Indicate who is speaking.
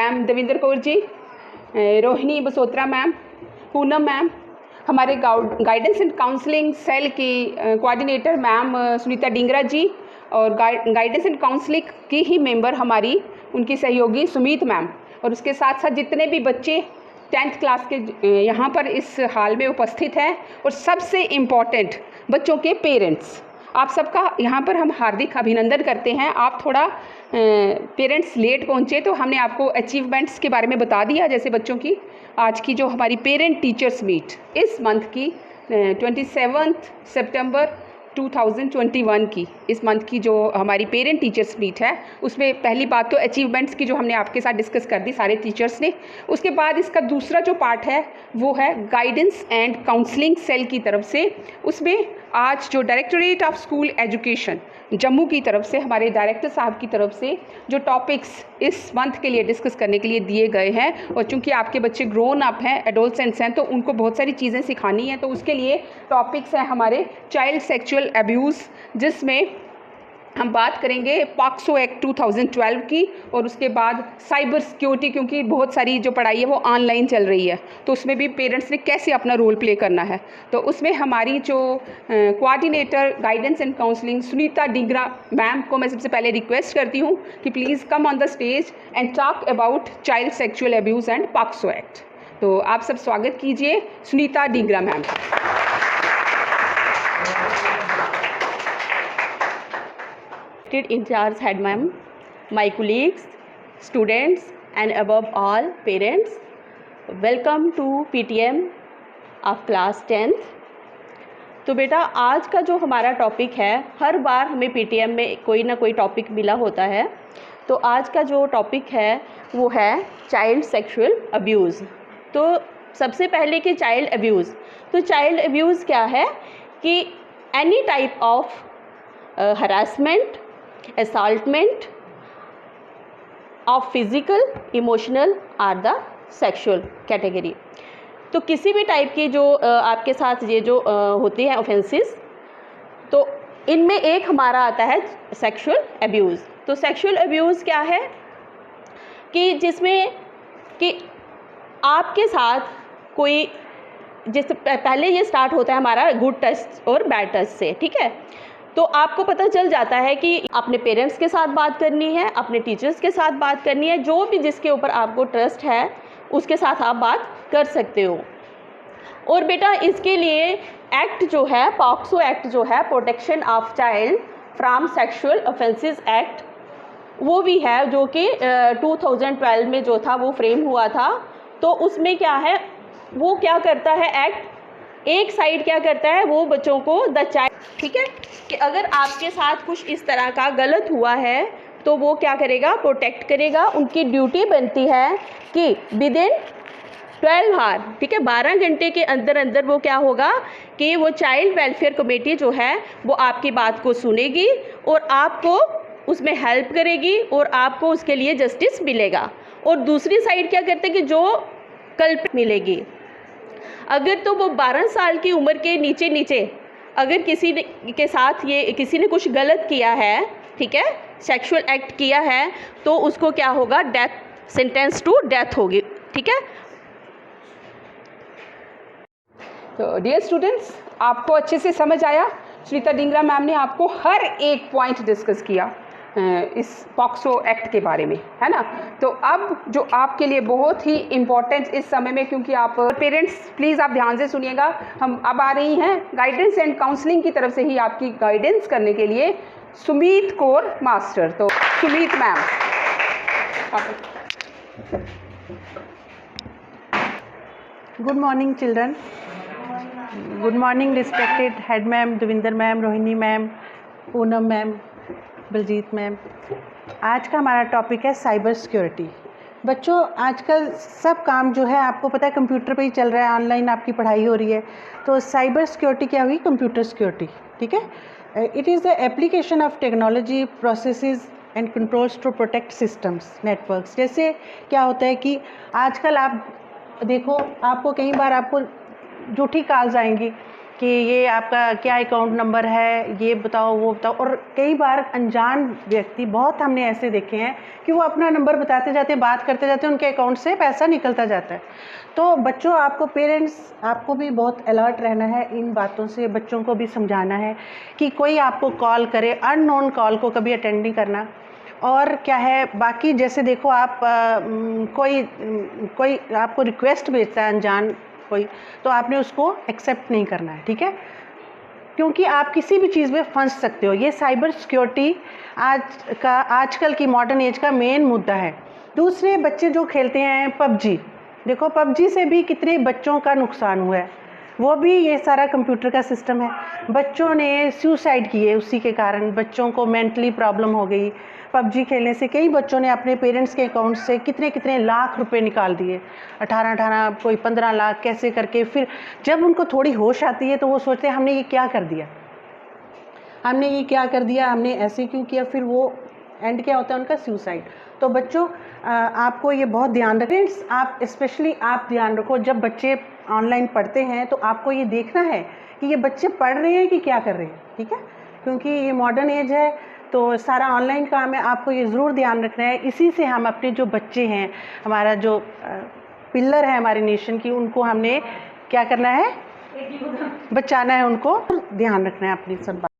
Speaker 1: Ma'am Devinder Kaur ji, Rohini Basotra ma'am, Poonam ma'am, हमारे guidance and counselling cell की coordinator ma'am Sunita Dhingra जी, और गाइडेंस एंड काउंसलिंग की ही मेंबर हमारी उनकी सहयोगी सुमीत मैम, और उसके साथ साथ जितने भी बच्चे 10th क्लास के यहाँ पर इस हाल में उपस्थित हैं, और सबसे इम्पॉर्टेंट बच्चों के पेरेंट्स, आप सबका यहाँ पर हम हार्दिक अभिनंदन करते हैं। आप थोड़ा पेरेंट्स लेट पहुँचे तो हमने आपको अचीवमेंट्स के बारे में बता दिया। जैसे बच्चों की आज की जो हमारी पेरेंट टीचर्स मीट इस मंथ की 27 सितंबर 2021 की, इस मंथ की जो हमारी पेरेंट टीचर्स मीट है, उसमें पहली बात तो अचीवमेंट्स की जो हमने आपके साथ डिस्कस कर दी सारे टीचर्स ने। उसके बाद इसका दूसरा जो पार्ट है वो है गाइडेंस एंड काउंसलिंग सेल की तरफ से। उसमें आज जो directorate of school education Jammu की तरफ से, हमारे डायरेक्टर साहब की तरफ से जो टॉपिक्स इस मंथ के लिए डिस्कस करने के लिए दिए गए हैं, और चूंकि आपके बच्चे ग्रोन अप हैं, एडोलसेंट्स हैं, तो उनको बहुत सारी चीज़ें सिखानी हैं, तो उसके लिए टॉपिक्स हैं हमारे चाइल्ड सेक्सुअल अब्यूज़, जिसमें हम बात करेंगे पॉक्सो एक्ट 2012 की, और उसके बाद साइबर सिक्योरिटी, क्योंकि बहुत सारी जो पढ़ाई है वो ऑनलाइन चल रही है, तो उसमें भी पेरेंट्स ने कैसे अपना रोल प्ले करना है। तो उसमें हमारी जो coordinator guidance and counselling Sunita Dhingra ma'am को मैं सबसे पहले रिक्वेस्ट करती हूँ कि please come on the stage and talk about child sexual abuse and POCSO act. तो आप सब स्वागत कीजिए Sunita Dhingra ma'am.
Speaker 2: In charge head ma'am, my colleagues, students and above all parents, welcome to PTM of class 10th। तो बेटा आज का जो हमारा टॉपिक है, हर बार हमें PTM में कोई ना कोई टॉपिक मिला होता है, तो आज का जो टॉपिक है वो है चाइल्ड सेक्सुअल अब्यूज़। तो सबसे पहले कि चाइल्ड अब्यूज़, तो चाइल्ड अब्यूज़ क्या है कि any type of harassment, assaultment of physical, emotional or the sexual category। तो किसी भी टाइप की जो आपके साथ ये जो होते हैं ऑफेंसेस, तो इनमें एक हमारा आता है सेक्सुअल अब्यूज़। तो सेक्सुअल अब्यूज़ क्या है कि जिसमें कि आपके साथ कोई, जिस पहले ये स्टार्ट होता है हमारा गुड टच और बैड टच से, ठीक है। तो आपको पता चल जाता है कि अपने पेरेंट्स के साथ बात करनी है, अपने टीचर्स के साथ बात करनी है, जो भी जिसके ऊपर आपको ट्रस्ट है उसके साथ आप बात कर सकते हो। और बेटा इसके लिए एक्ट जो है, पॉक्सो एक्ट जो है, protection of child from sexual offences act, वो भी है जो कि 2012 में जो था वो फ्रेम हुआ था। तो उसमें क्या है, वो क्या करता है एक्ट, एक साइड क्या करता है, वो बच्चों को द चाइल्ड, ठीक है, कि अगर आपके साथ कुछ इस तरह का गलत हुआ है तो वो क्या करेगा, प्रोटेक्ट करेगा। उनकी ड्यूटी बनती है कि विद इन 12 आवर, ठीक है, 12 घंटे के अंदर अंदर वो क्या होगा कि वो चाइल्ड वेलफेयर कमेटी जो है वो आपकी बात को सुनेगी और आपको उसमें हेल्प करेगी और आपको उसके लिए जस्टिस मिलेगा। और दूसरी साइड क्या करते हैं कि जो कल्प्रिट मिलेगी, अगर तो वो 12 साल की उम्र के नीचे अगर किसी ने के साथ ये किसी ने कुछ गलत किया है, ठीक है, सेक्सुअल एक्ट किया है, तो उसको क्या होगा, डेथ, सेंटेंस टू डेथ होगी, ठीक है।
Speaker 1: तो डियर स्टूडेंट्स, आपको अच्छे से समझ आया। सुनीता डिंगरा मैम ने आपको हर एक पॉइंट डिस्कस किया इस पॉक्सो एक्ट के बारे में, है ना। तो अब जो आपके लिए बहुत ही इम्पॉर्टेंट इस समय में, क्योंकि आप पेरेंट्स प्लीज़ आप ध्यान से सुनिएगा, हम अब आ रही हैं गाइडेंस एंड काउंसलिंग की तरफ से ही आपकी गाइडेंस करने के लिए सुमीत कौर मास्टर। तो Sumeet ma'am,
Speaker 3: good morning children, good morning respected head ma'am Devinder ma'am, Rohini ma'am, Poonam ma'am, Baljeet ma'am. आज का हमारा टॉपिक है साइबर सिक्योरिटी। बच्चों आजकल सब काम जो है आपको पता है कंप्यूटर पे ही चल रहा है, ऑनलाइन आपकी पढ़ाई हो रही है। तो साइबर सिक्योरिटी क्या हुई, कंप्यूटर सिक्योरिटी, ठीक है। It is the application of technology processes and controls to protect systems networks. जैसे क्या होता है कि आजकल आप देखो, आपको कई बार आपको झूठी कॉल्स आएंगी, कि ये आपका क्या अकाउंट नंबर है, ये बताओ वो बताओ। और कई बार अनजान व्यक्ति, बहुत हमने ऐसे देखे हैं कि वो अपना नंबर बताते जाते हैं, बात करते जाते हैं, उनके अकाउंट से पैसा निकलता जाता है। तो बच्चों, आपको पेरेंट्स, आपको भी बहुत अलर्ट रहना है इन बातों से। बच्चों को भी समझाना है कि कोई आपको कॉल करे, अननोन कॉल को कभी अटेंड नहीं करना। और क्या है बाकी, जैसे देखो आप कोई आपको रिक्वेस्ट भेजता है अनजान कोई, तो आपने उसको एक्सेप्ट नहीं करना है, ठीक है, क्योंकि आप किसी भी चीज़ में फंस सकते हो। ये साइबर सिक्योरिटी आजकल की मॉडर्न एज का मेन मुद्दा है। दूसरे बच्चे जो खेलते हैं पबजी, देखो पबजी से भी कितने बच्चों का नुकसान हुआ है। वो भी ये सारा कंप्यूटर का सिस्टम है। बच्चों ने सुसाइड किए उसी के कारण, बच्चों को मेंटली प्रॉब्लम हो गई। पबजी खेलने से कई बच्चों ने अपने पेरेंट्स के अकाउंट से कितने कितने लाख रुपए निकाल दिए, 18 कोई 15 लाख कैसे करके। फिर जब उनको थोड़ी होश आती है तो वो सोचते हैं हमने ये क्या कर दिया, हमने ये क्या कर दिया, हमने ऐसे क्यों किया। फिर वो एंड क्या होता है उनका, सुसाइड। तो बच्चों आपको ये बहुत ध्यान रखें, आप स्पेशली आप ध्यान रखो जब बच्चे ऑनलाइन पढ़ते हैं, तो आपको ये देखना है कि ये बच्चे पढ़ रहे हैं कि क्या कर रहे हैं, ठीक है, क्योंकि ये मॉडर्न एज है तो सारा ऑनलाइन काम है। आपको ये ज़रूर ध्यान रखना है। इसी से हम अपने जो बच्चे हैं, हमारा जो पिलर है हमारे नेशन की, उनको हमने क्या करना है, बचाना है, उनको ध्यान रखना है अपनी सब बात।